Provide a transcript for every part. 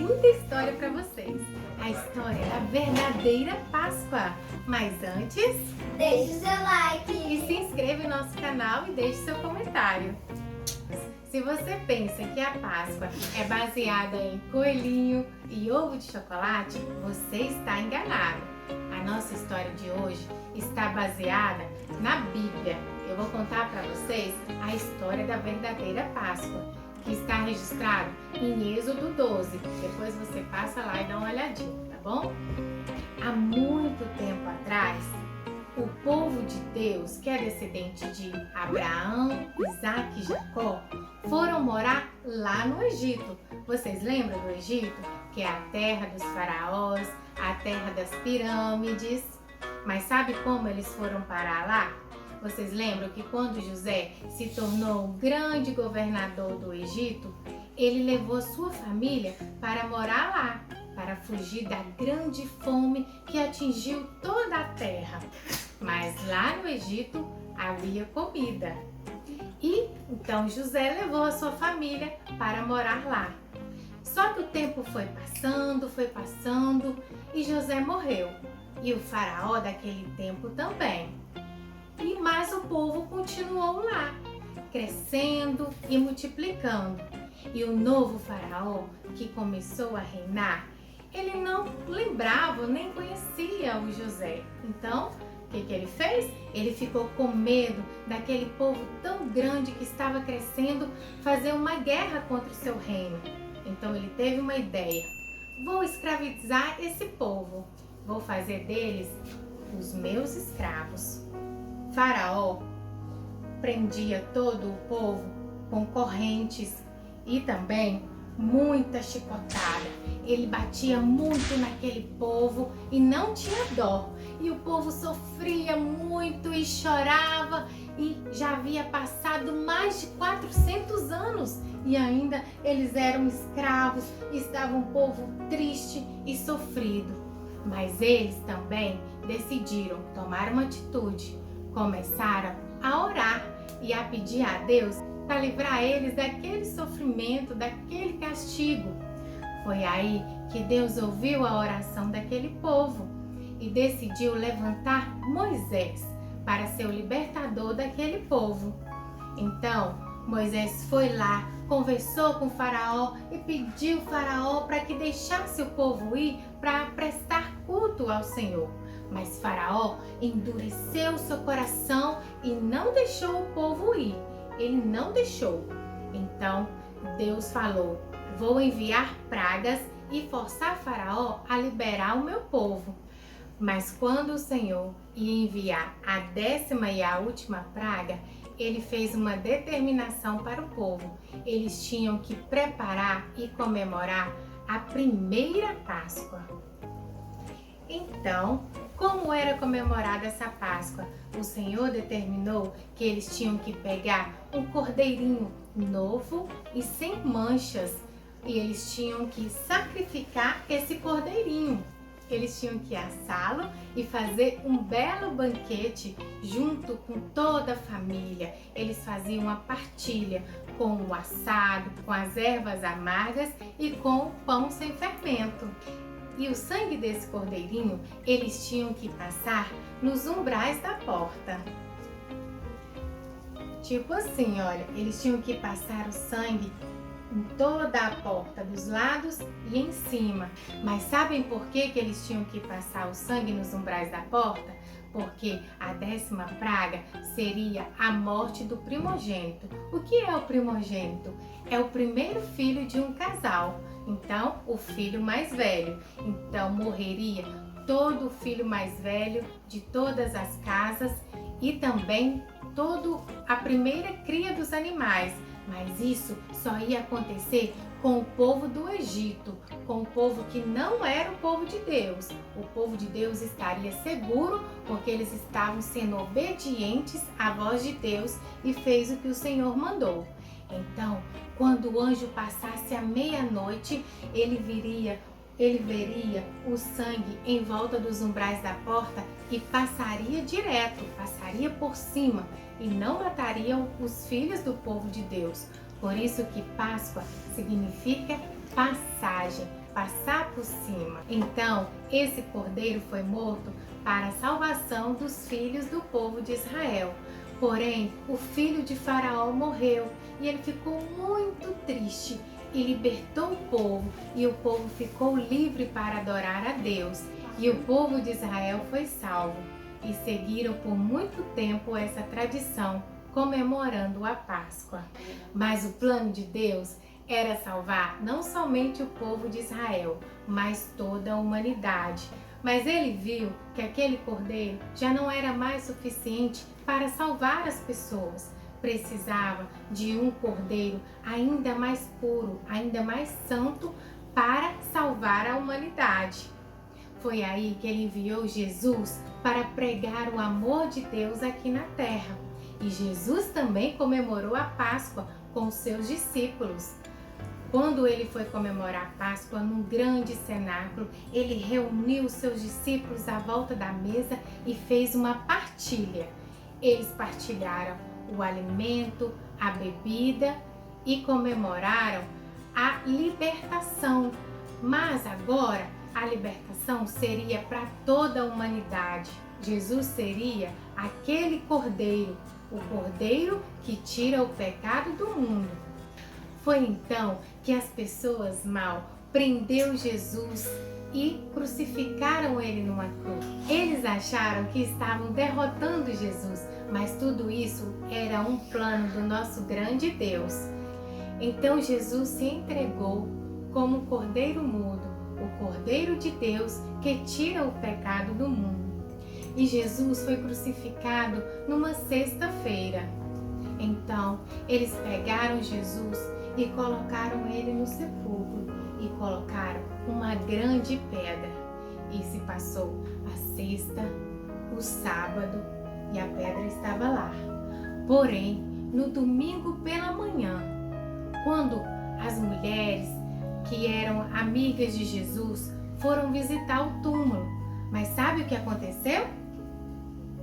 linda história para vocês. A história da verdadeira Páscoa. Mas antes, deixe o seu like e se inscreva em nosso canal e deixe seu comentário. Se você pensa que a Páscoa é baseada em coelhinho e ovo de chocolate, você está enganado. A nossa história de hoje está baseada na Bíblia. Eu vou contar para vocês a história da verdadeira Páscoa, que está registrado em Êxodo 12. Depois você passa lá e dá uma olhadinha, tá bom? Há muito tempo atrás, o povo de Deus, que é descendente de Abraão, Isaac e Jacó, foram morar lá no Egito. Vocês lembram do Egito? Que é a terra dos faraós, a terra das pirâmides. Mas sabe como eles foram parar lá? Vocês lembram que quando José se tornou o grande governador do Egito, ele levou sua família para morar lá, para fugir da grande fome que atingiu toda a terra. Mas lá no Egito havia comida. E então José levou a sua família para morar lá. Só que o tempo foi passando e José morreu. E o faraó daquele tempo também. Mas o povo continuou lá, crescendo e multiplicando. E o novo faraó que começou a reinar, ele não lembrava nem conhecia o José. Então, o que ele fez? Ele ficou com medo daquele povo tão grande que estava crescendo fazer uma guerra contra o seu reino. Então ele teve uma ideia: vou escravizar esse povo, vou fazer deles os meus escravos. Faraó prendia todo o povo com correntes e também muita chicotada. Ele batia muito naquele povo e não tinha dó. E o povo sofria muito e chorava, e já havia passado mais de 400 anos e ainda eles eram escravos, estavam um povo triste e sofrido. Mas eles também decidiram tomar uma atitude. Começaram a orar e a pedir a Deus para livrar eles daquele sofrimento, daquele castigo. Foi aí que Deus ouviu a oração daquele povo e decidiu levantar Moisés para ser o libertador daquele povo. Então, Moisés foi lá, conversou com o faraó e pediu ao faraó para que deixasse o povo ir para prestar culto ao Senhor. Mas Faraó endureceu seu coração e não deixou o povo ir. Ele não deixou. Então Deus falou: vou enviar pragas e forçar Faraó a liberar o meu povo. Mas quando o Senhor ia enviar a 10ª e a última praga, ele fez uma determinação para o povo. Eles tinham que preparar e comemorar a primeira Páscoa. Então, como era comemorada essa Páscoa? O Senhor determinou que eles tinham que pegar um cordeirinho novo e sem manchas, e eles tinham que sacrificar esse cordeirinho. Eles tinham que assá-lo e fazer um belo banquete junto com toda a família. Eles faziam uma partilha com o assado, com as ervas amargas e com o pão sem fermento. E o sangue desse cordeirinho, eles tinham que passar nos umbrais da porta. Tipo assim, olha, eles tinham que passar o sangue em toda a porta, dos lados e em cima. Mas sabem por que eles tinham que passar o sangue nos umbrais da porta? Porque a 10ª praga seria a morte do primogênito. O que é o primogênito? É o primeiro filho de um casal. Então, o filho mais velho. Então, morreria todo o filho mais velho de todas as casas e também toda a primeira cria dos animais. Mas isso só ia acontecer com o povo do Egito, com o povo que não era o povo de Deus. O povo de Deus estaria seguro porque eles estavam sendo obedientes à voz de Deus e fez o que o Senhor mandou. Então, quando o anjo passasse a meia-noite, ele veria o sangue em volta dos umbrais da porta e passaria direto, passaria por cima e não matariam os filhos do povo de Deus. Por isso que Páscoa significa passagem. passar por cima. Então, esse cordeiro foi morto para a salvação dos filhos do povo de Israel. Porém, o filho de Faraó morreu e ele ficou muito triste e libertou o povo, e o povo ficou livre para adorar a Deus. E o povo de Israel foi salvo, e seguiram por muito tempo essa tradição, comemorando a Páscoa. Mas o plano de Deus era salvar não somente o povo de Israel, mas toda a humanidade. Mas ele viu que aquele cordeiro já não era mais suficiente para salvar as pessoas. Precisava de um cordeiro ainda mais puro, ainda mais santo para salvar a humanidade. Foi aí que ele enviou Jesus para pregar o amor de Deus aqui na terra. E Jesus também comemorou a Páscoa com seus discípulos. Quando ele foi comemorar a Páscoa num grande cenáculo, ele reuniu seus discípulos à volta da mesa e fez uma partilha. Eles partilharam o alimento, a bebida e comemoraram a libertação. Mas agora a libertação seria para toda a humanidade. Jesus seria aquele cordeiro, o cordeiro que tira o pecado do mundo. Foi então que as pessoas mal prendeu Jesus e crucificaram ele numa cruz. Eles acharam que estavam derrotando Jesus, mas tudo isso era um plano do nosso grande Deus. Então Jesus se entregou como cordeiro mudo, o cordeiro de Deus que tira o pecado do mundo. E Jesus foi crucificado numa sexta-feira. Então eles pegaram Jesus e colocaram ele no sepulcro e colocaram uma grande pedra. E se passou a sexta, o sábado, e a pedra estava lá. Porém, no domingo pela manhã, quando as mulheres que eram amigas de Jesus foram visitar o túmulo, mas sabe o que aconteceu?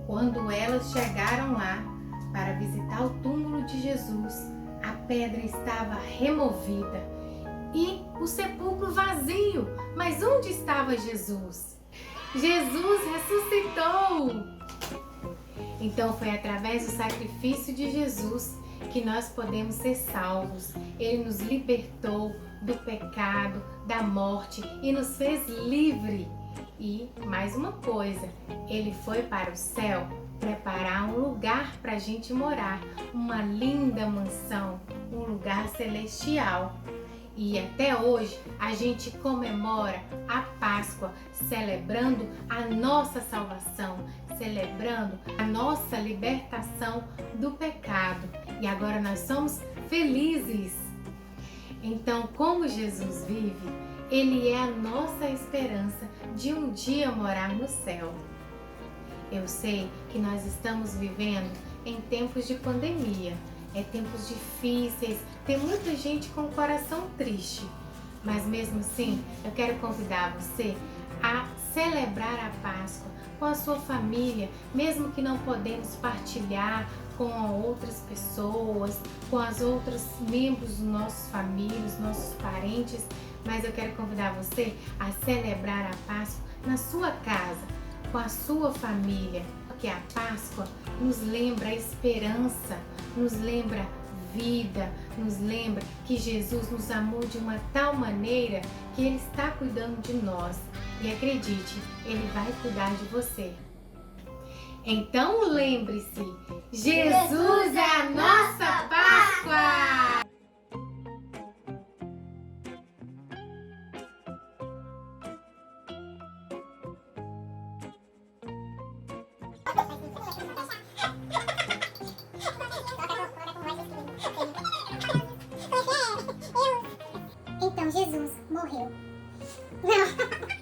Quando elas chegaram lá para visitar o túmulo de Jesus, a pedra estava removida e o sepulcro vazio. Mas onde estava Jesus? Jesus ressuscitou! Então foi através do sacrifício de Jesus que nós podemos ser salvos. Ele nos libertou do pecado, da morte e nos fez livre. E mais uma coisa, ele foi para o céu preparar um lugar para a gente morar, uma linda mansão, um lugar celestial. E até hoje a gente comemora a Páscoa, celebrando a nossa salvação, celebrando a nossa libertação do pecado. E agora nós somos felizes. Então, como Jesus vive, ele é a nossa esperança de um dia morar no céu. Eu sei que nós estamos vivendo em tempos de pandemia, tempos difíceis, tem muita gente com o coração triste, mas mesmo assim eu quero convidar você a celebrar a Páscoa com a sua família, mesmo que não podemos partilhar com outras pessoas, com as outras membros dos nossos famílias, nossos parentes, mas eu quero convidar você a celebrar a Páscoa na sua casa, com a sua família, porque a Páscoa nos lembra a esperança, nos lembra vida, nos lembra que Jesus nos amou de uma tal maneira que Ele está cuidando de nós. E acredite, Ele vai cuidar de você. Então lembre-se, Jesus é a nossa Páscoa! Então Jesus morreu. Não.